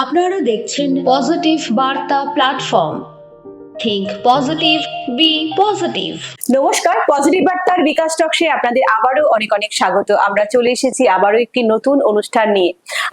আপনারা দেখছেন পজিটিভ বার্তা platform. Think positive, be positive. নমস্কার, পজিটিভ বার্তার বিকাশ টকশে আপনাদের আবারও অনেক অনেক স্বাগত। আমরা চলে এসেছি আবারও একটি নতুন অনুষ্ঠান নিয়ে।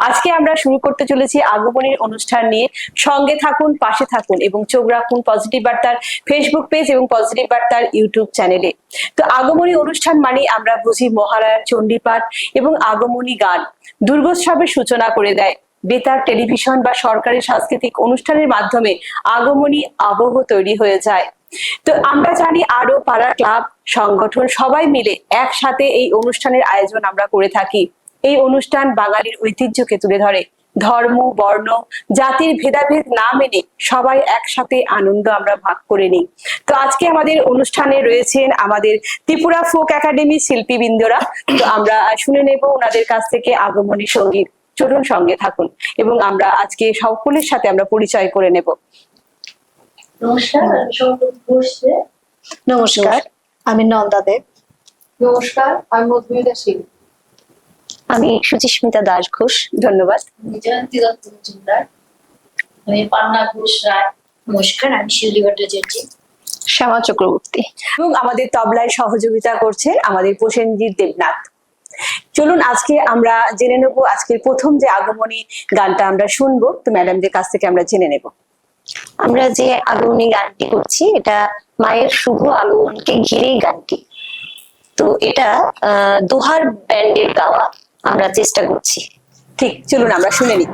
আজকে আমরা শুরু করতে চলেছি আগমনের অনুষ্ঠান নিয়ে। সঙ্গে থাকুন, পাশে থাকুন এবং চোখ রাখুন পজিটিভ বার্তার ফেসবুক পেজ এবং পজিটিভ বার্তার ইউটিউব চ্যানেলে। তো আগমনী অনুষ্ঠান মানে আমরা বুঝি মহালয়ার চণ্ডীপাঠ এবং আগমনী গান দুর্গোৎসবের সূচনা করে দেয়। বেতার, টেলিভিশন বা সরকারি সাংস্কৃতিক অনুষ্ঠানের মাধ্যমে আগমনী আবহ তৈরি হয়ে যায়। তো আমরা জানি আরো পাড়া, ক্লাব, সংগঠন সবাই মিলে একসাথে এই অনুষ্ঠানের আয়োজন আমরা করে থাকি। এই অনুষ্ঠান বাঙালির ঐতিহ্যকে তুলে ধরে। ধর্ম, বর্ণ, জাতির ভেদাভেদ না মেনে সবাই একসাথে আনন্দ আমরা ভাগ করে নিই। তো আজকে আমাদের অনুষ্ঠানে রয়েছেন আমাদের ত্রিপুরা ফোক একাডেমি শিল্পীবৃন্দরা। তো আমরা শুনে নেব ওনাদের কাছ থেকে আগমনী সঙ্গীত। চলুন সঙ্গে থাকুন এবং আমরা আজকে সকলের সাথে আমরা পরিচয় করে নেব। নমস্কার, নমস্কার, আমি নন্দা দেব। নমস্কার, আমি মধুমিতা সিং। আমি সুচিস্মিতা দাস ঘোষ। ধন্যবাদ। আমি জয়ন্তী দত্ত মজুমদার। আমি পান্না ঘোষ রায়। নমস্কার, আমি শিউলি ভট্টাচার্য। শ্যামা চক্রবর্তী। এবং আমাদের তবলায় সহযোগিতা করছেন আমাদের প্রসেনজিৎ দেবনাথ। চলুন আজকে আমরা জেনে নেব আজকের প্রথম যে আগমনী গানটা আমরা শুনবো। তো ম্যাডামদের কাছ থেকে আমরা জেনে নেব। আমরা যে আগমনী গানটি করছি এটা মায়ের শুভ আগমনকে ঘিরেই গানটি। তো এটা দোহার ব্যান্ডের গাওয়া আমরা চেষ্টা করছি। ঠিক, চলুন আমরা শুনে নিই।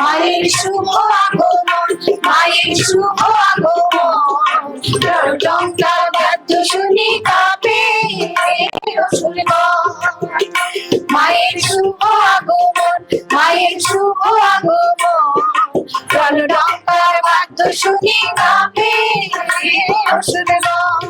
মায়ের শুভ আগমন, মায়ের শুভ আগমন, টঙ্কার বাদ্য শুনি কাঁপে অসুরগণ। মায়ের শুভ আগমন, মায়ের শুভ আগমন, টঙ্কার বাদ্য শুনি কাঁপে অসুরগণ।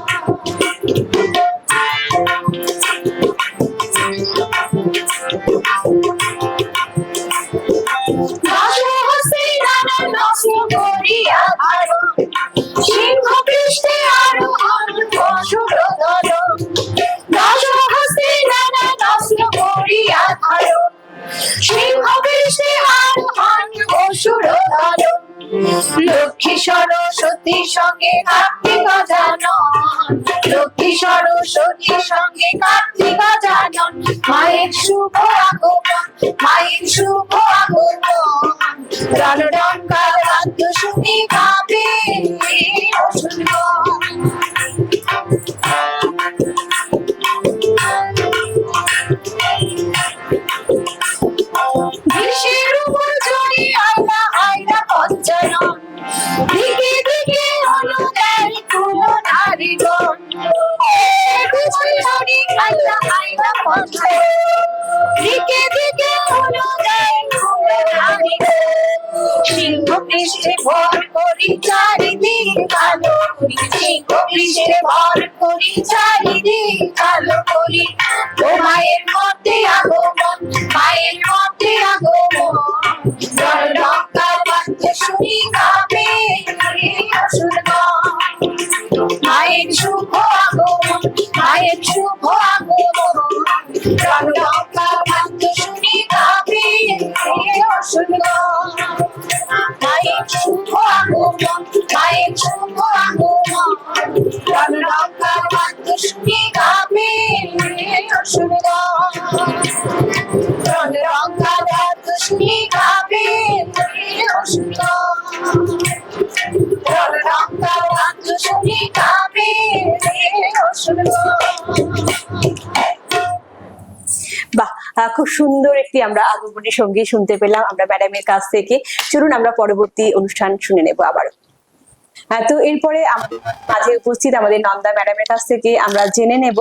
সিংহ পৃষ্ঠে আরোহণ অসুরধরণ, দশহস্তে নানা অস্ত্র করিয়া ধারণ। সিংহ পৃষ্ঠে আরোহণ অসুরধরণ, লক্ষ্মী সরস্বতীর সঙ্গে কার্তিক গজানন, লক্ষ্মী সরস্বতীর সঙ্গে কার্তিক গজানন। মায়ের শুভ আগমন, মায়ের শুভ আগমন, রণডঙ্কার বাদ্য শুনি কাঁপে অসুরগণ। বিশ্বের উপর জড়ি আয়না আয়না পঞ্চানন, দিকে দিকে হলো দেয় কুলো নারীগণ। জড়ি আয়না আয়না পঞ্চানন, দিকে দিকে হলো দেয় কুলো নারীগণ। সিংহ পৃষ্ঠে ভর করি চারিদিক আলো করি, সিংহ পৃষ্ঠে ভর করি চারিদিক আলো করি। ও মায়ের মধ্যে আগমন, মায়ের মধ্যে আগমন, রণডঙ্কার বাদ্য শুনি কাঁপে অসুরগণ। মায়ের শুভ আগমন, মায়ের শুভ আগমন, রণডঙ্কার বাদ্য শুনি কাঁপে অসুরগণ। মায়ের শুভ আগমন, মায়ের শুভ আগমন, রণডঙ্কার বাদ্য শুনি কাঁপে অসুরগণ। রণডঙ্কার বাদ্য শুনি কাঁপে অসুরগণ, রণডঙ্কার বাদ্য শুনি কাঁপে অসুরগণ। বাহ, খুব সুন্দর একটি আমরা আগমনী সঙ্গীত শুনতে পেলাম আমরা ম্যাডামের কাছ থেকে। চলুন আমরা পরবর্তী অনুষ্ঠান শুনে নেব আবার। তো এরপরে আমাদের মাঝে উপস্থিত আমাদের নন্দা ম্যাডামের কাছ থেকে আমরা জেনে নেব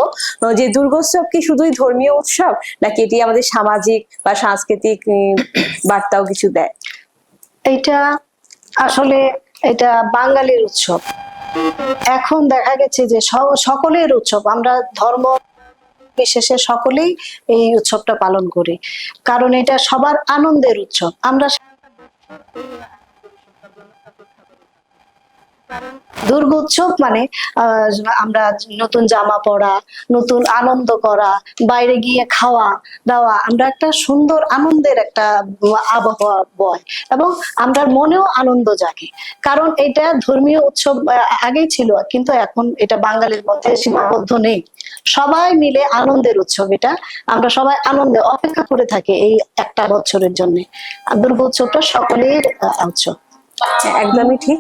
যে দুর্গোৎসব কি শুধুই ধর্মীয় উৎসব নাকি এটি আমাদের সামাজিক বা সাংস্কৃতিক বার্তাও কিছু দেয়? এটা আসলে এটা বাঙালির উৎসব। এখন দেখা গেছে যে সকলের উৎসব, আমরা ধর্ম বিশেষে সকলেই এই উৎসবটা পালন করি, কারণ এটা সবার আনন্দের উৎসব। আমরা দুর্গোৎসব মানে আমরা নতুন জামা পরা, নতুন আনন্দ করা, বাইরে গিয়ে খাওয়া দাওয়া, আমরা একটা সুন্দর আনন্দের একটা আবহাওয়া বয় এবং আমরা মনেও আনন্দ জাগে। কারণ এটা ধর্মীয় উৎসব আগেই ছিল, কিন্তু এখন এটা বাঙালির মধ্যে সীমাবদ্ধ নেই। সবাই মিলে আনন্দের উৎসব এটা, আমরা সবাই আনন্দে অপেক্ষা করে থাকি এই একটা বছরের জন্য। দুর্গোৎসবটা সকলের উৎসব। একদমই ঠিক।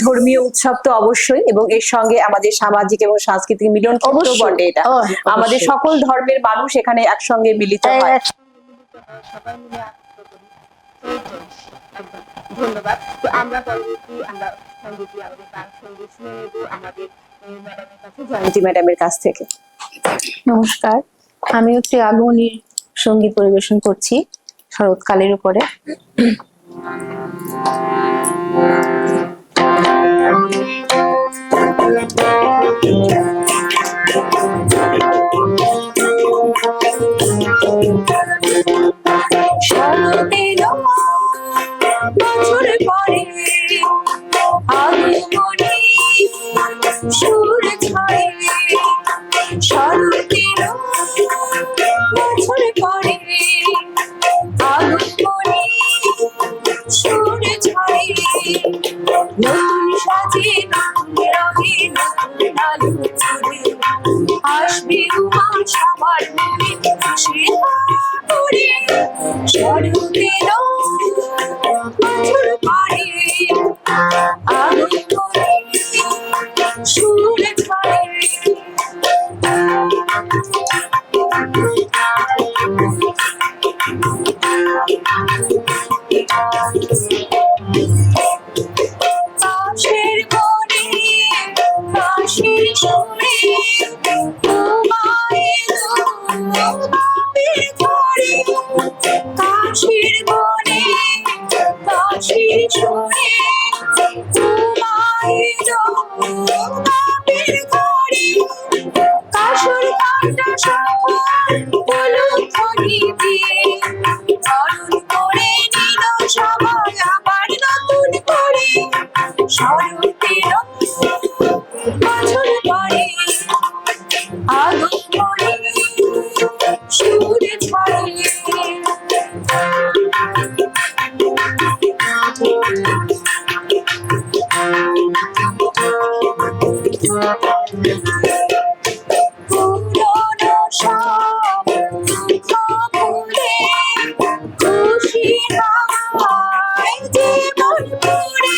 ধর্মীয় উৎসব তো অবশ্যই, এবং এর সঙ্গে আমাদের সামাজিক এবং সাংস্কৃতিক মিলন অবশ্যই বটে। এটা অবশ্যই। আমাদের সকল ধর্মের মানুষ এখানে একসঙ্গে মিলিত হয়। ধন্যবাদ। তো আমরা পরবর্তী আমরা সঙ্গীতী আমাদের গান সঙ্গীত শুনে নেব আমাদের ম্যাডামের কাছে, জয়ন্তী ম্যাডামের কাছ থেকে। নমস্কার, আমি একটি আগমনী সঙ্গীত পরিবেশন করছি শরৎকালের উপরে। বছর পরে আগমনী সুর ছড়ে, শরতের বছর পরে আগমনী সুর ছড়ে, নতুন সাজে নতুন রঙে নতুন আলো ছড়ে, আসবে উমা সবার মনে খুশির করে, শরতের বছর পরে আগমনী সুর ছড়ে। কাশের বনে কাশের সুরে বাপের ঘরে, কাশের বনে কাশের সুরে বাপের ঘরে, কাশর কাটা সবার বলো খনি দিয়ে বরণ করে নিল সবাই আবার নতুন করে, শরতের বছর পরে আগমনী সুর ছড়ে। পুরনো সব দুঃখ ভুলে খুশি হাওয়ায় জীবন পুরে,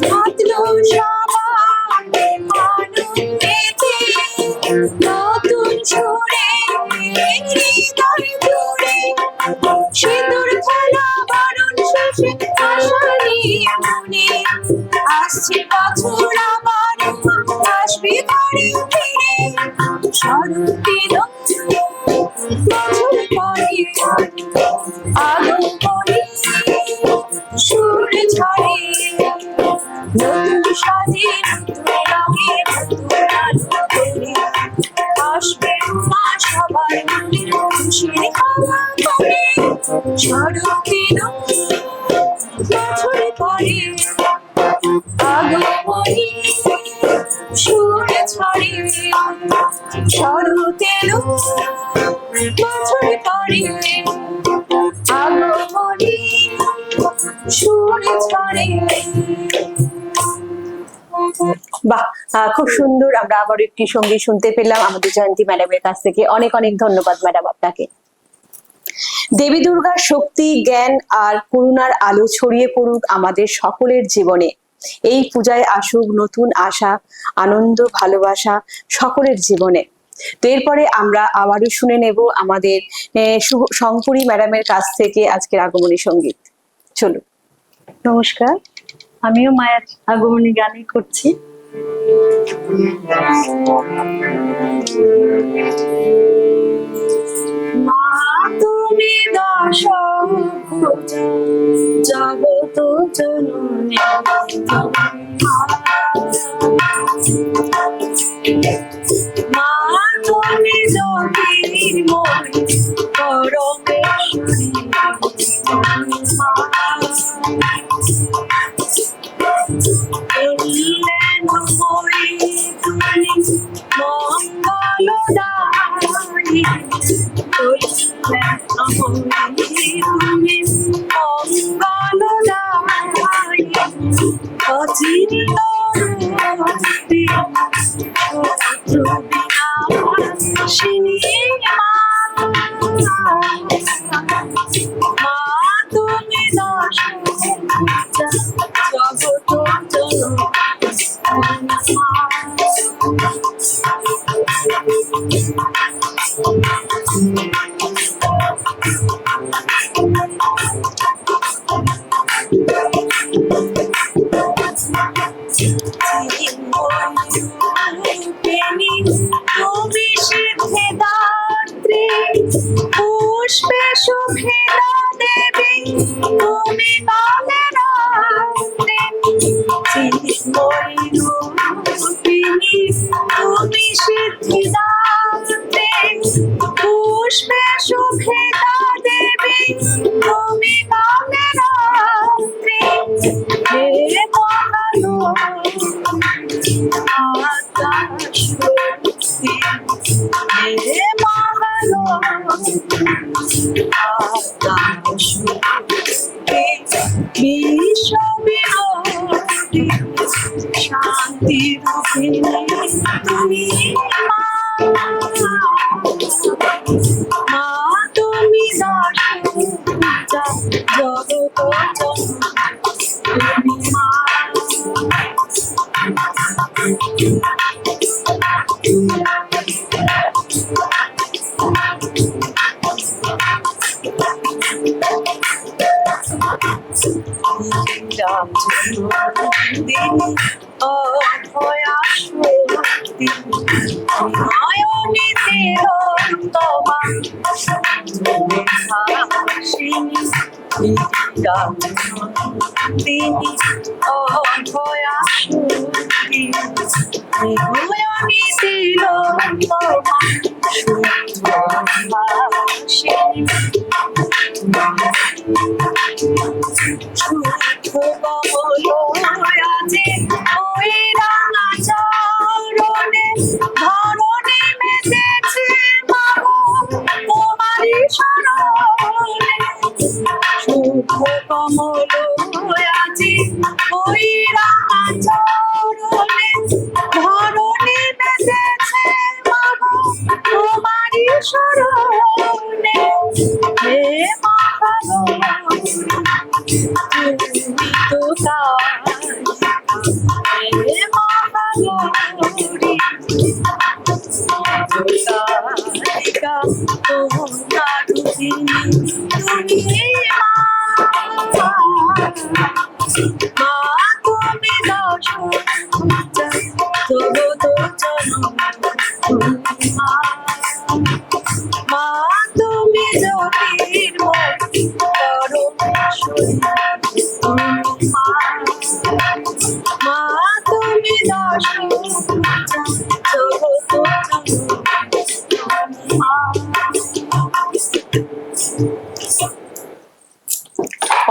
থাকলো সবার আনন্দেতে নতুন সুরে হৃদয় জুড়ে, সিঁদুর খেলা বরণ শেষে আশা নিয়ে মনে আসছে বছর আবার আসবে বাড়ি ফিরে, শরতের বছর পরে আগমনী সুর ছড়ে, নতুন সাজে নতুন রঙে নতুন আলো করে, আসবে মা সবার মনে খুশির খাওয়া করে, শরতের বছর পরে আগমনী সুর ছড়ে, শরতের বছর পরে আগমনী সুর ছড়ে। বাহ, খুব সুন্দর। আমরা আবার একটি সঙ্গীত শুনতে পেলাম আমাদের জয়ন্তী ম্যাডামের কাছ থেকে। অনেক অনেক ধন্যবাদ ম্যাডাম আপনাকে। দেবী দুর্গার শক্তি, জ্ঞান আর করুণার আলো ছড়িয়ে পড়ুক আমাদের সকলের জীবনে। এই পূজায় আসুক নতুন আশা, আনন্দ, ভালোবাসা সকলের জীবনে। তো এরপরে আমরা আবারও শুনে নেব আমাদের শঙ্করী ম্যাডামের কাছ থেকে আজকের আগমনী সঙ্গীত। চলুন। নমস্কার, আমিও মায়ের আগমনী গানই করছি। মা তুমি দশ জগত জননী, মা তুমি যোগীর মই পরমেশ্বরী, এই তুমি সিদ্ধিদাত্রী পুষ্পে শুভেদা দেবী তুমি তুমি সিদ্ধিদাত্রী পুষ্পে শুভেদা দেবী তুমি হে মহানো হে মহানো বিশ্ববিরোধী শান্তি রূপিণী তুমি মা তুমি দর্শিতা জগৎ তুমি মা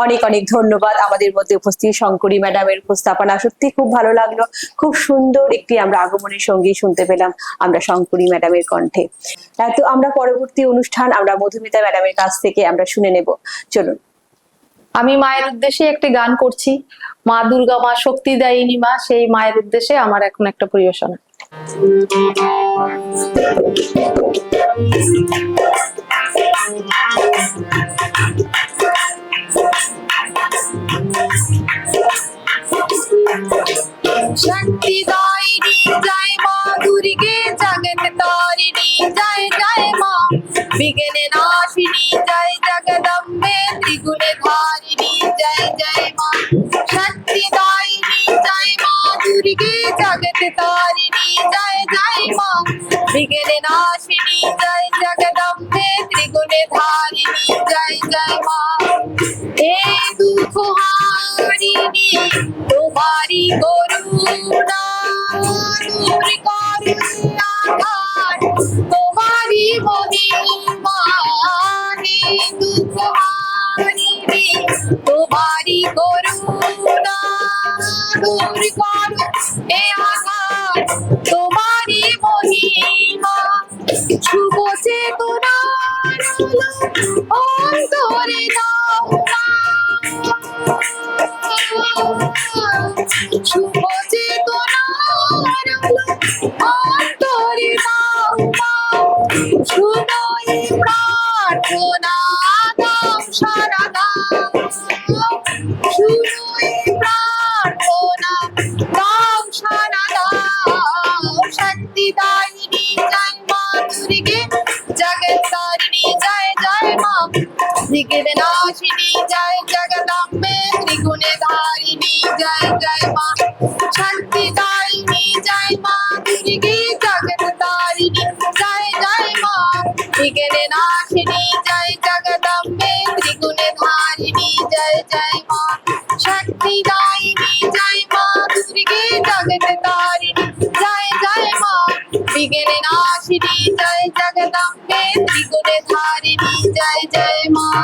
অনেক অনেক ধন্যবাদ। আমাদের মধ্যে উপস্থিত শঙ্করী ম্যাডামের উপস্থাপনা সত্যি খুব ভালো লাগলো। খুব সুন্দর একটি আমরা আগমনের সঙ্গী শুনতে পেলাম আমরা শঙ্করী ম্যাডামের কণ্ঠে। তো আমরা পরবর্তী অনুষ্ঠান আমরা মধুমিতা ম্যাডামের কাছ থেকে আমরা শুনে নেব। চলুন। আমি মায়ের উদ্দেশ্যে একটি গান করছি, মা দুর্গা, মা শক্তিদায়িনী মা, সেই মায়ের উদ্দেশ্যে আমার এখন একটা পরিবেশনা। शक्तिदायिनी जय माँ दुर्गे जगत तारिणी जय जय माँ विघ्न नाशिनी जय जगदम्बे त्रिगुण धारिणी जय जय माँ शक्तिदायिनी जय माँ दुर्गे जगत तारिणी जय जय माँ विघ्न नाशिनी जय जगदम्बे त्रिगुण धारिणी जय जय माँ हे दुख हारिणी तुम्हारी करुणा दूर करे आधार तुम्हारी महिमा हे दुख हारिणी तुम्हारी करुणा दूर करे आधार तुम्हारी महिमा शुभ चेतना অন্তরে দাও শুভ চেতনার অন্তরে দাও শুনোই প্রার্থনা দাও সারা দাও শুনোই প্রার্থনা দাও সারা शक्ति दायिनी जय माँ दुर्गे जगत तारिणी जय जय माँ विघ्ननाशिनी जय जगदम्बे त्रिगुण धारिणी जय जय माँ शक्ति दायिनी जय माँ दुर्गे जगत तारिणी जय जय माँ विघ्ननाशिनी जय जगदम्बे त्रिगुण धारिणी जय जय माँ शक्ति दायिनी जय माँ दुर्गे जगत तारिणी जय जय माँ विघ्ननाशिनी जय जगदम्बे त्रिगुण धारिणी जय जय माँ।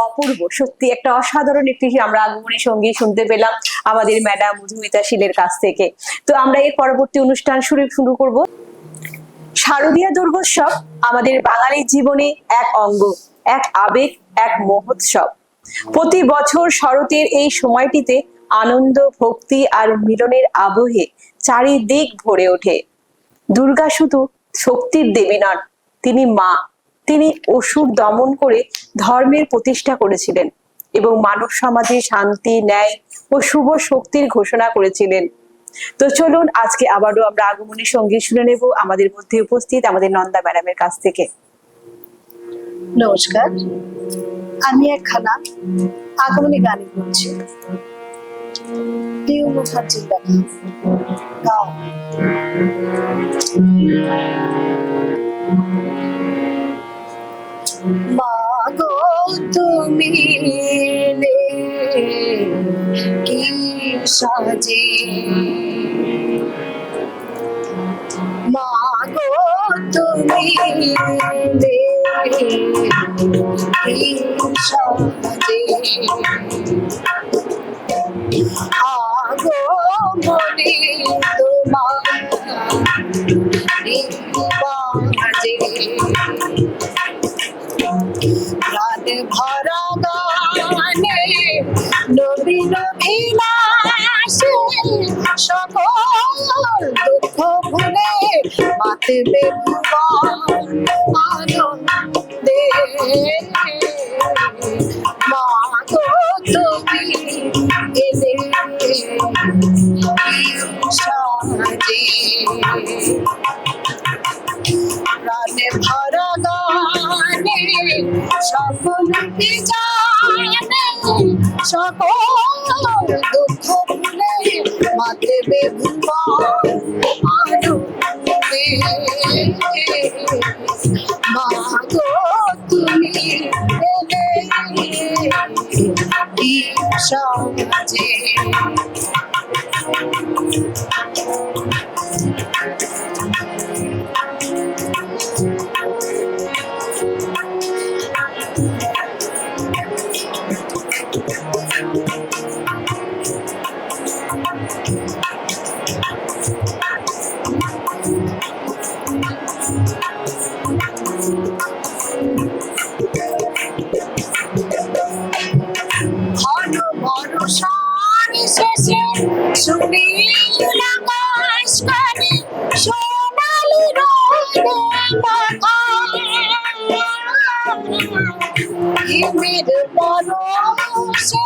অপূর্ব, সত্যি একটা অসাধারণ একটি আমরা আগমনী সঙ্গীত শুনতে পেলাম আমাদের ম্যাডাম মধুমিতা শীলের কাছ থেকে। তো আমরা এর পরবর্তী অনুষ্ঠান শুরু করব। শারদীয়া দুর্গোৎসব আমাদের বাঙালির জীবনে এক অঙ্গ, এক আবেগ, এক মহোৎসব। প্রতি বছর শরতের এই সময়টিতে আনন্দ, ভক্তি আর মিলনের আবহে চারিদিক ভরে ওঠে। দুর্গা শুধু শক্তির দেবী নন, তিনি মা। তিনি অসুর দমন করে ধর্মের প্রতিষ্ঠা করেছিলেন এবং মানব সমাজে শান্তি, ন্যায় ও শুভ শক্তির ঘোষণা করেছিলেন। তো চলুন আজকে আবারও আমরা আগমনী সঙ্গীত শুনে নেব আমাদের মধ্যে উপস্থিত আমাদের নন্দা ম্যাডামের কাছ থেকে। নমস্কার, আমি একখানা আগমনী গান করছি। প্রিয় মুখার্জির লেখা গাও। মাগো তুমি এলে কি সাজে, মাগো তুমি এলে কি সাজে, আগো মনে তোমার বাজে, রাত ভরা গানে নবীন বিলাসে সকল দুঃখ ভুলে মাতবে ভুবন আনন্দে, মাগো তুমি এলে সাজে, প্রাণে ভরা গানে সকল জানে সকল দুঃখ ভুলে মাতবে ভুবন আনন্দে, মাগো তুমি এলে কি সাজে। ঘন বর্ষণ শেষে সুনীল আকাশ কানে সোনালি রোদে মাথা, হিমের পরশে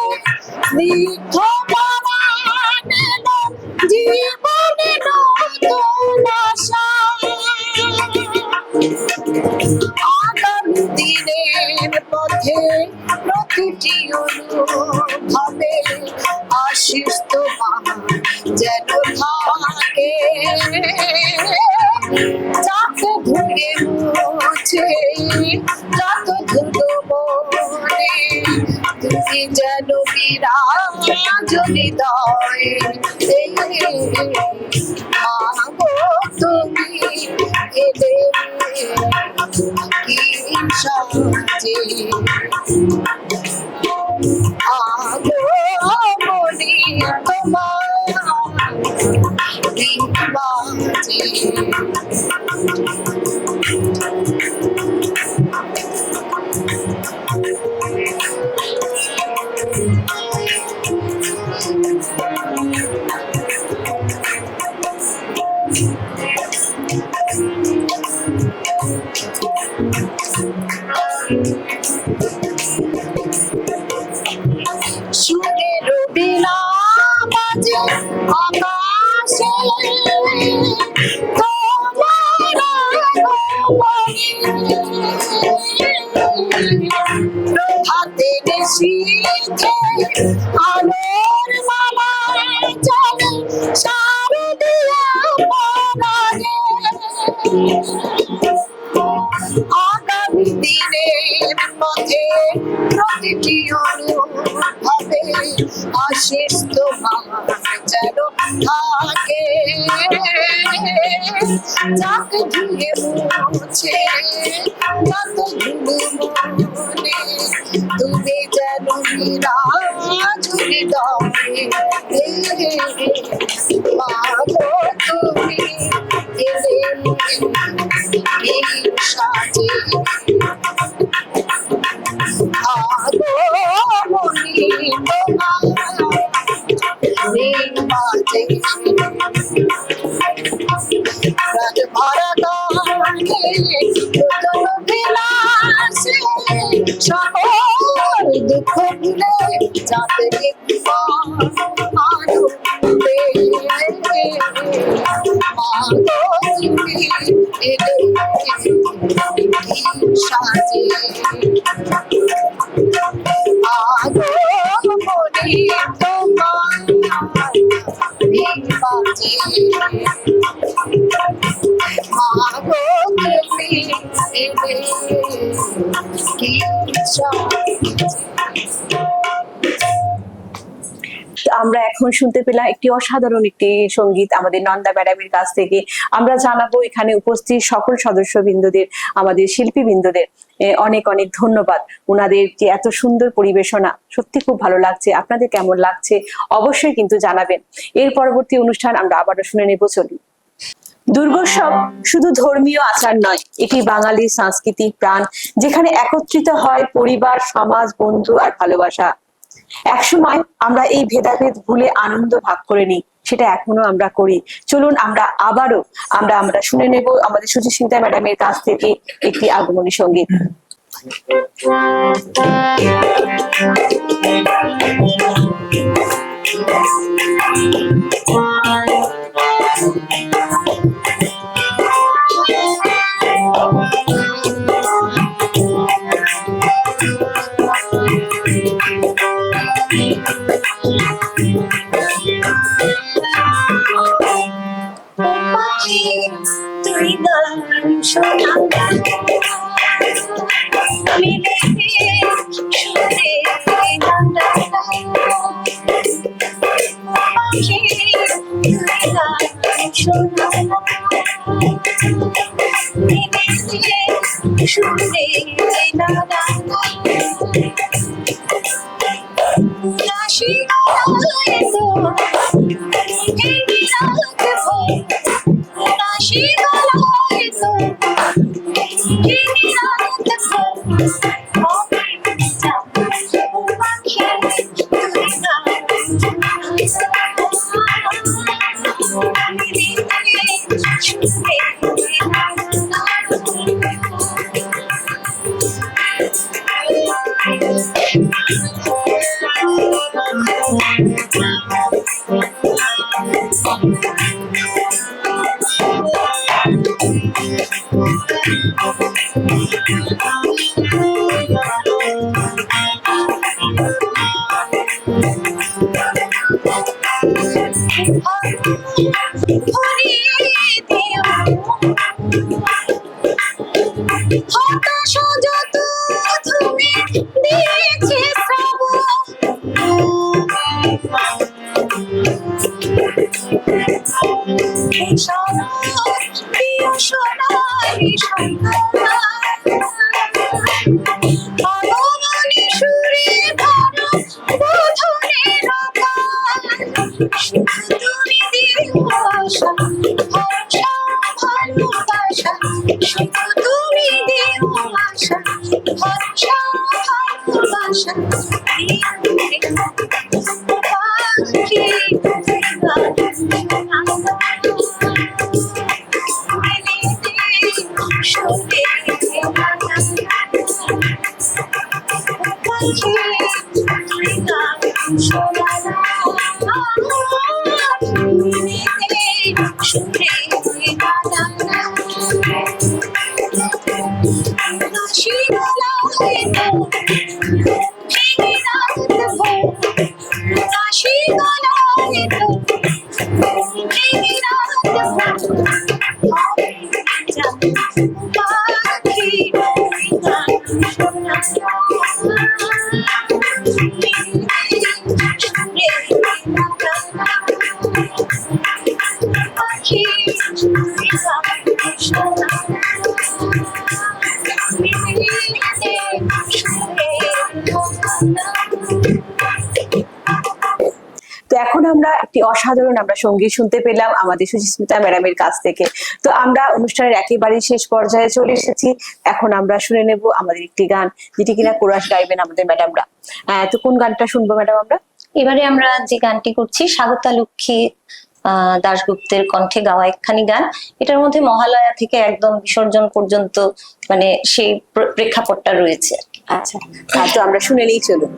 স্নিগ্ধ পরাণ এলো জীবনে নতুন আশা, আগামী দিনের পথে প্রতিটি অনুভবে আশিস তোমার যেন থাকে, যাতে ধুয়ে মুছে যত ধুলো মনে তুমি যেন বিরাজ হৃদয়ে, মাগো তুমি এলে কি সাজে, আগো মনে তোমার বাজে। সুরের বিনা বাজে আকাশ লাগে আগামী দিনের পথে প্রতিটি অনুভবে আশিস তোমার যেন থাকে যাকে ধুয়ে মুছে যত ধুলো মনে তুমি যেন বিরাজ হৃদয়ে মাগো তুমি এলে এই সাজে আগো মনি তোমার বাজে রাত ভরা গানে নতুন বিলাসে সকল দুঃখ ভুলে যাতে আনন্দে মাগো তুমি এলে সাজে আগো মনি তোমার বাজে মাগো তুমি এলে কি আমরা এখন শুনতে পেলাম একটি অসাধারণ একটি সঙ্গীত আমাদের নন্দা ম্যাডামের কাছ থেকে। আমরা জানাবো এখানে উপস্থিত সকল সদস্যবৃন্দদের, আমাদের শিল্পীবৃন্দদের অনেক অনেক ধন্যবাদ। ওনাদের যে এত সুন্দর পরিবেশনা সত্যি খুব ভালো লাগছে। আপনাদের কেমন লাগছে অবশ্যই কিন্তু জানাবেন। এর পরবর্তী অনুষ্ঠান আমরা আবারও শুনে নেব, চলুন। দুর্গোৎসব শুধু ধর্মীয় আচার নয়, এটি বাঙালির সাংস্কৃতিক প্রাণ, যেখানে একত্রিত হয় পরিবার, সমাজ, বন্ধু আর ভালোবাসা। একসময় আমরা এই ভেদাভেদ ভুলে আনন্দ ভাগ করে নিই, সেটা এখনো আমরা করি। চলুন আমরা আবারও আমরা শুনে নেব আমাদের সুচিস্মিতা ম্যাডামের কাছ থেকে একটি আগমনী সঙ্গীত। তুই গান শোনা আমি শুনে Thank you. লক্ষ্মী সুরে গান শোনা মিলিতে সুরে মোহনা। তো এখন আমরা একটি অসাধারণ সঙ্গীত শুনতে পেলাম আমাদের সুচিস্মিতা ম্যাডামের কাছ থেকে। তো আমরা অনুষ্ঠানের একেবারেই শেষ পর্যায়ে চলে এসেছি। এখন আমরা শুনে নেব আমাদের একটি গান, যেটি কিনা কোরাস গাইবেন আমাদের ম্যাডামরা। তো কোন গানটা শুনবো ম্যাডাম আমরা? এবারে আমরা যে গানটি করছি স্বাগতা লক্ষ্মী দাশগুপ্তের কণ্ঠে গাওয়া একখানি গান। এটার মধ্যে মহালয়া থেকে একদম বিসর্জন পর্যন্ত মানে সেই প্রেক্ষাপটটা রয়েছে। আচ্ছা, তো আমরা শুনে নিই, চলুন।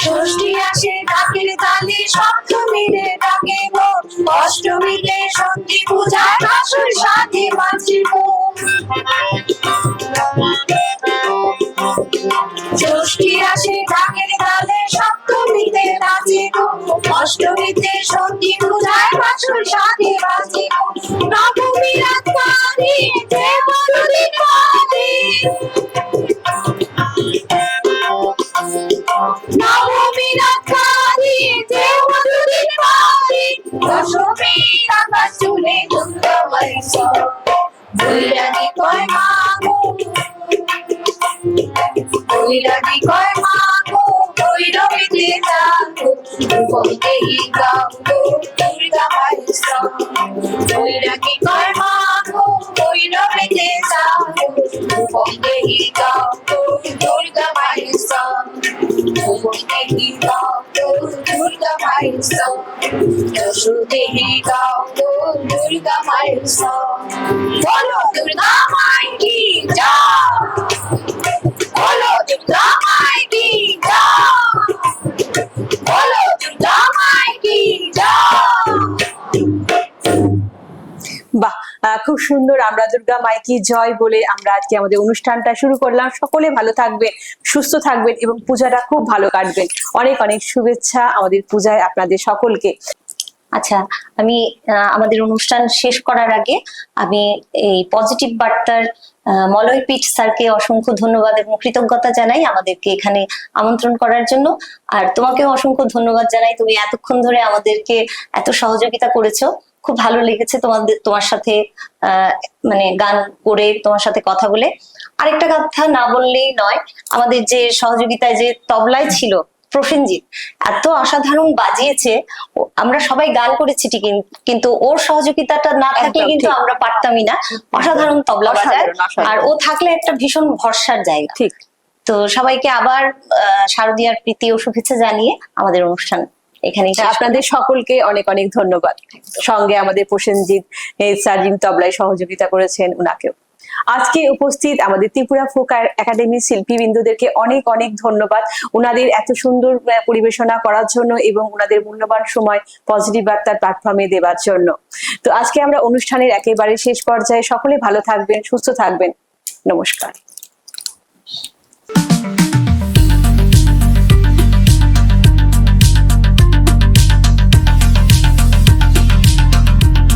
ষষ্ঠী আসে ডাকের তালে, সপ্তমীতে ডাকে মন, অষ্টমীতে সন্ধি পূজায় বাসর সাথে বাঁচিব। ষষ্ঠী আসে ডাকের তালে, সপ্তমীতে নাচে গো, অষ্টমীতে সন্ধি পূজায় বাসর সাথে বাঁচিব। নবমী রাত পারে দেবরুলি পারে, নবমী রাত পারে দেবরুলি পারে, দশমী আকাশ চুলে দুর্গামাই সব বৈরাগী কয় মা গো, বৈরাগী কয় মা গো, ভৈরবীতে যাবো ভূপতিতেই গাবো দুর্গামাই সব। বৈরাগী কয় মা গো, ভৈরবীতে যাবো ভূপতিতেই গাবো দুর্গামাই সব। ভূপতিতেই গাবো দুর্গামাই সব, দশতেই গাবো দুর্গামাই সব। বলো দুর্গা মাই কি জয়, বলো দুর্গা মাই কি জয়, বলো দুর্গা মাই কি জয়। বাহ, খুব সুন্দর। আমরা দুর্গা মাইকি জয় বলে আমরা আজকে আমাদের অনুষ্ঠানটা শুরু করলাম। সকলে ভালো থাকবেন, সুস্থ থাকবেন এবং পূজাটা খুব ভালো কাটবেন। অনেক অনেক শুভেচ্ছা আমাদের পূজায় আপনাদের সকলকে। আচ্ছা, আমি আমাদের অনুষ্ঠান শেষ করার আগে আমি এই পজিটিভ বার্তার মলয় পীঠ স্যারকে অসংখ্য ধন্যবাদ এবং কৃতজ্ঞতা জানাই আমাদেরকে এখানে আমন্ত্রণ করার জন্য। আর তোমাকেও অসংখ্য ধন্যবাদ জানাই, তুমি এতক্ষণ ধরে আমাদেরকে এত সহযোগিতা করেছো। খুব ভালো লেগেছে তোমার সাথে মানে গান করে তোমার সাথে কথা বলে। আরেকটা কথা না বললেই নয়, আমাদের যে সহযোগিতায় যে তবলায় ছিল প্রসেনজিৎ, এত অসাধারণ বাজিয়েছে। আমরা সবাই গান করেছি ঠিকই, কিন্তু ওর সহযোগিতাটা না থাকলে একদম কিন্তু ঠিক। আমরা পারতামই না। অসাধারণ তবলা বাজায়, অসাধারণ, অসাধারণ। আর ও থাকলে একটা ভীষণ ভরসার জায়গা। ঠিক। তো সবাইকে আবার শারদীয়ার প্রীতি ও শুভেচ্ছা জানিয়ে আমাদের অনুষ্ঠান এখানেই শেষ করছি। আপনাদের সকলকে অনেক অনেক ধন্যবাদ। সঙ্গে আমাদের প্রসেনজিৎ স্যার যিনি তবলায় সহযোগিতা করেছেন, উনাকেও। আজকে উপস্থিত আমাদের ত্রিপুরা ফোক একাডেমির শিল্পীবৃন্দদেরকে অনেক অনেক ধন্যবাদ ওনাদের এত সুন্দর পরিবেশনা করার জন্য এবং ওনাদের মূল্যবান সময় পজিটিভ বার্তার প্ল্যাটফর্মে দেওয়ার জন্য। তো আজকে আমরা অনুষ্ঠানের একেবারে শেষ পর্যায়ে, সকলে ভালো থাকবেন, সুস্থ থাকবেন, নমস্কার।